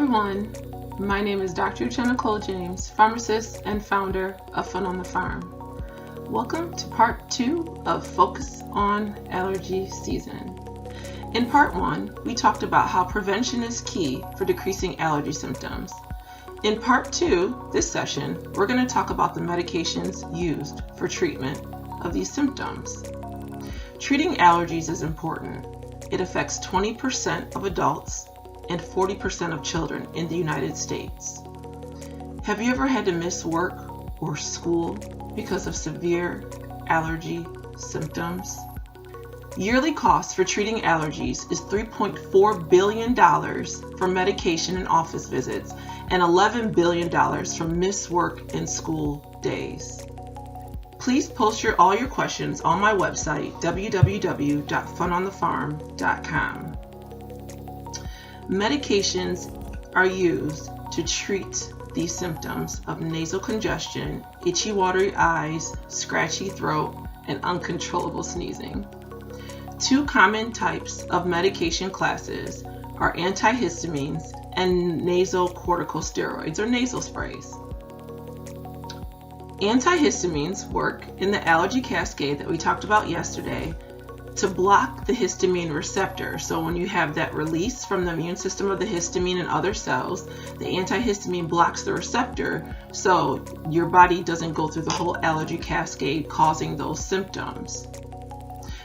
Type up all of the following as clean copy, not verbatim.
everyone, my name is Dr. Kole-James, pharmacist and founder of Fun on the Farm. Welcome to part 2 of Focus on Allergy Season. In part 1, we talked about how prevention is key for decreasing allergy symptoms. In part 2, this session, we're going to talk about the medications used for treatment of these symptoms. Treating allergies is important. It affects 20% of adults and 40% of children in the United States. Have you ever had to miss work or school because of severe allergy symptoms? Yearly costs for treating allergies is $3.4 billion for medication and office visits and $11 billion from missed work and school days. Please post all your questions on my website, www.funonthefarm.com. Medications are used to treat these symptoms of nasal congestion, itchy, watery eyes, scratchy throat, and uncontrollable sneezing. Two common types of medication classes are antihistamines and nasal corticosteroids or nasal sprays. Antihistamines work in the allergy cascade that we talked about yesterday to block the histamine receptor. So when you have that release from the immune system of the histamine and other cells, the antihistamine blocks the receptor so your body doesn't go through the whole allergy cascade causing those symptoms.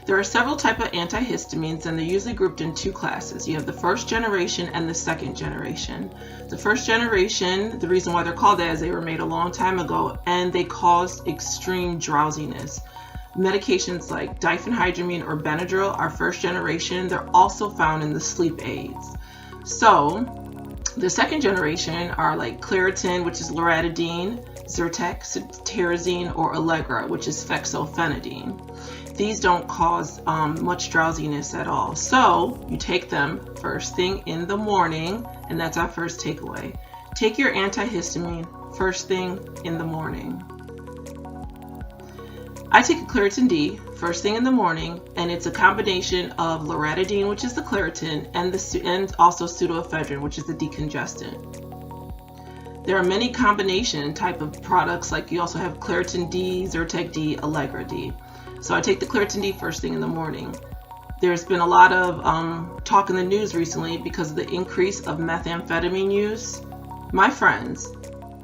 There are several types of antihistamines, and they're usually grouped in two classes. You have the first generation and the second generation. The first generation, the reason why they're called that is they were made a long time ago and they cause extreme drowsiness. Medications like diphenhydramine or Benadryl are first generation. They're also found in the sleep aids. So the second generation are like Claritin, which is loratadine, Zyrtec, cetirizine, or Allegra, which is fexofenadine. These don't cause much drowsiness at all. So you take them first thing in the morning, and that's our first takeaway. Take your antihistamine first thing in the morning. I take a Claritin D first thing in the morning, and it's a combination of loratadine, which is the Claritin, and also Pseudoephedrine, which is the decongestant. There are many combination type of products, like you also have Claritin D, Zyrtec D, Allegra D. So I take the Claritin D first thing in the morning. There's been a lot of talk in the news recently because of the increase of methamphetamine use. My friends,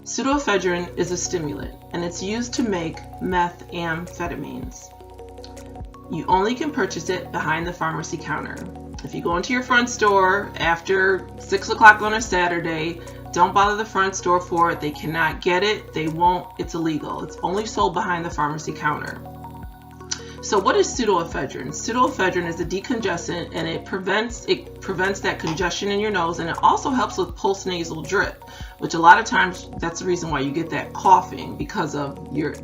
pseudoephedrine is a stimulant, and it's used to make methamphetamines. You only can purchase it behind the pharmacy counter. If you go into your front store after 6 o'clock on a Saturday, don't bother the front store for it. They cannot get it. They won't. It's illegal. It's only sold behind the pharmacy counter. So what is pseudoephedrine? Pseudoephedrine is a decongestant, and it prevents that congestion in your nose, and it also helps with postnasal drip, which a lot of times that's the reason why you get that coughing, because of your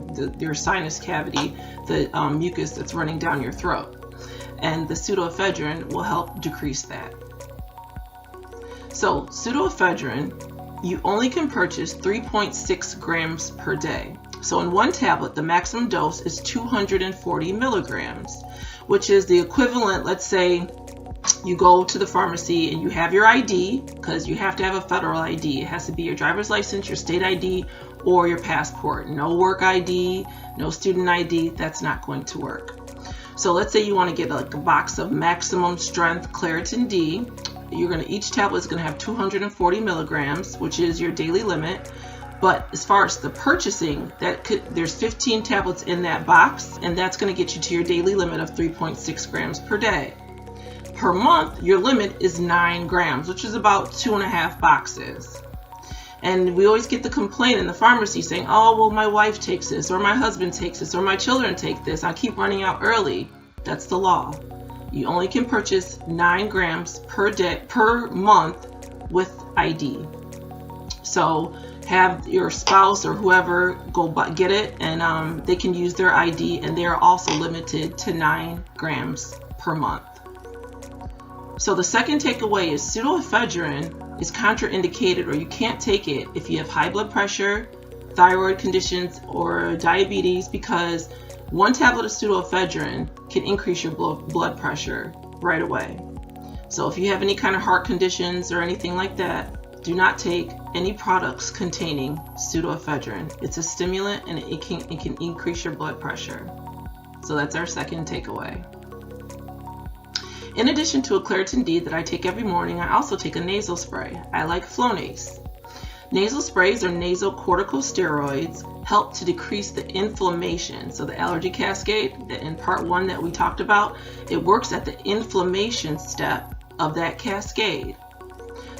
sinus cavity, the mucus that's running down your throat. And the pseudoephedrine will help decrease that. So pseudoephedrine, you only can purchase 3.6 grams per day. So in one tablet, the maximum dose is 240 milligrams, which is the equivalent. Let's say you go to the pharmacy and you have your ID, because you have to have a federal ID. It has to be your driver's license, your state ID, or your passport. No work ID, no student ID, that's not going to work. So let's say you want to get like a box of maximum strength Claritin D. Each tablet is going to have 240 milligrams, which is your daily limit. But as far as the purchasing, there's 15 tablets in that box, and that's going to get you to your daily limit of 3.6 grams per day. Per month, your limit is 9 grams, which is about 2.5 boxes. And we always get the complaint in the pharmacy saying, oh, well, my wife takes this, or my husband takes this, or my children take this. I keep running out early. That's the law. You only can purchase 9 grams per month with ID. So have your spouse or whoever go get it, and they can use their ID, and they are also limited to 9 grams per month. So the second takeaway is pseudoephedrine is contraindicated, or you can't take it if you have high blood pressure, thyroid conditions, or diabetes, because one tablet of pseudoephedrine can increase your blood pressure right away. So if you have any kind of heart conditions or anything like that, do not take any products containing pseudoephedrine. It's a stimulant and it can increase your blood pressure. So that's our second takeaway. In addition to a Claritin D that I take every morning, I also take a nasal spray. I like Flonase. Nasal sprays or nasal corticosteroids help to decrease the inflammation. So the allergy cascade in part 1 that we talked about, it works at the inflammation step of that cascade.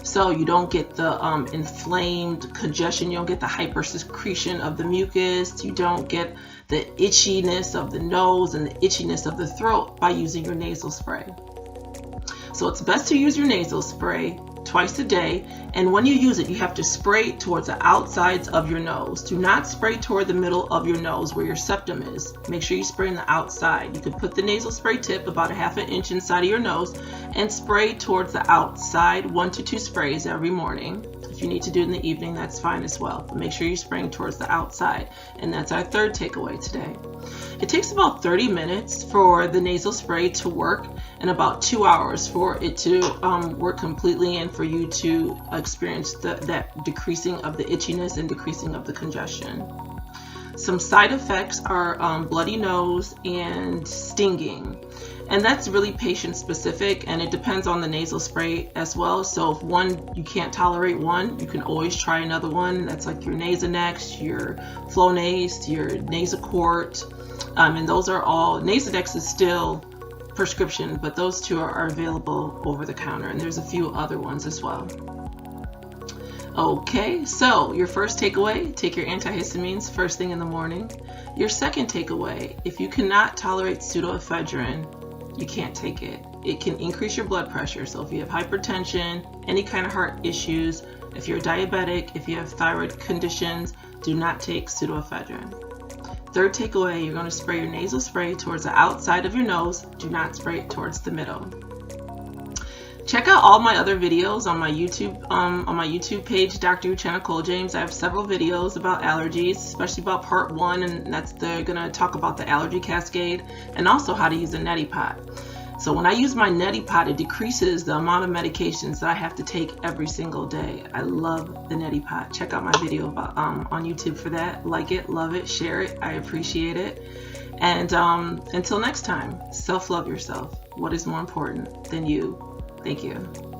So you don't get the inflamed congestion, you don't get the hypersecretion of the mucus, you don't get the itchiness of the nose and the itchiness of the throat by using your nasal spray. So it's best to use your nasal spray twice a day, and when you use it, you have to spray towards the outsides of your nose. Do not spray toward the middle of your nose where your septum is. Make sure you spray in the outside. You can put the nasal spray tip about a ½ inch inside of your nose and spray towards the outside, 1 to 2 sprays every morning. If you need to do it in the evening, that's fine as well. But make sure you're spraying towards the outside. And that's our third takeaway today. It takes about 30 minutes for the nasal spray to work and about 2 hours for it to work completely and for you to experience that decreasing of the itchiness and decreasing of the congestion. Some side effects are bloody nose and stinging. And that's really patient specific, and it depends on the nasal spray as well. So if you can't tolerate one, you can always try another one. That's like your Nasonex, your Flonase, your Nasacort, and those are all. Nasonex is still prescription, but those two are available over the counter, and there's a few other ones as well. Okay, so your first takeaway, take your antihistamines first thing in the morning. Your second takeaway, if you cannot tolerate pseudoephedrine, you can't take it. It can increase your blood pressure. So if you have hypertension, any kind of heart issues, if you're diabetic, if you have thyroid conditions, do not take pseudoephedrine. Third takeaway, you're going to spray your nasal spray towards the outside of your nose. Do not spray it towards the middle. Check out all my other videos on my YouTube page, Dr. Uchenna Kole-James. I have several videos about allergies, especially about part 1, and they're going to talk about the allergy cascade and also how to use a neti pot. So when I use my neti pot, it decreases the amount of medications that I have to take every single day. I love the neti pot. Check out my video about, on YouTube for that. Like it, love it, share it. I appreciate it. And until next time, self-love yourself. What is more important than you? Thank you.